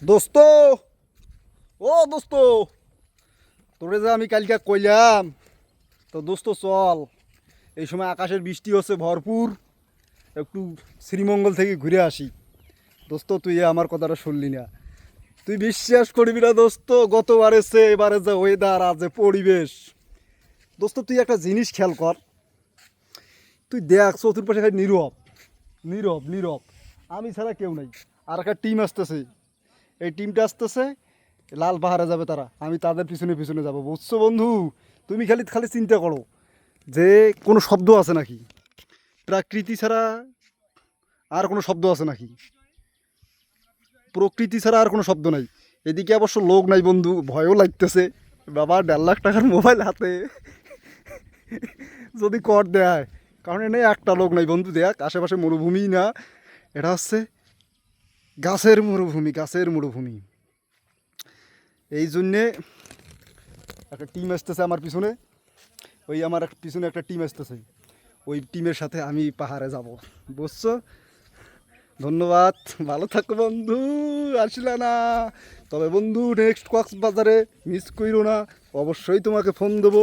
দোস্ত, ও দোস্ত, তোরে যে আমি কালকে কইলাম, তো দোস্ত চল। এই সময় আকাশের বৃষ্টি হচ্ছে ভরপুর, একটু শ্রীমঙ্গল থেকে ঘুরে আসি। দোস্ত তুই আমার কথাটা শুনলি না, তুই বিশ্বাস করবি না দোস্ত, গতবারে সে এবারে যে ওয়েদার আর যে পরিবেশ। দোস্ত তুই একটা জিনিস খেয়াল কর, তুই দেখ চতুর্পাশে খালি নীরব নীরব নীরব, আমি ছাড়া কেউ নাই। আর একটা টিম আসতেছে, এই টিমটা আসতেছে, লাল পাহাড়ে যাবে তারা, আমি তাদের পিছনে পিছনে যাব, বুঝছো বন্ধু? তুমি খালি খালি চিন্তা করো যে কোনো শব্দ আছে নাকি, প্রকৃতি ছাড়া আর কোনো শব্দ আছে নাকি, প্রকৃতি ছাড়া আর কোনো শব্দ নাই। এদিকে অবশ্য লোক নাই বন্ধু, ভয়ও লাগতেছে। বাবা 1.5 লাখ টাকার মোবাইল হাতে, যদি কর দেয়, কারণ এনে একটা লোক নাই বন্ধু। দেখ আশেপাশে মরুভূমি না, এটা হচ্ছে গাছের মরুভূমি, গাছের মরুভূমি। এই জন্যে একটা টিম আসতেছে আমার পিছনে, ওই আমার পিছনে একটা টিম আসতেছে, ওই টিমের সাথে আমি পাহাড়ে যাব, বুঝছো? ধন্যবাদ, ভালো থাকো বন্ধু। আসলে না, তবে বন্ধু নেক্সট কক্সবাজারে মিস কইরো না, অবশ্যই তোমাকে ফোন দেবো।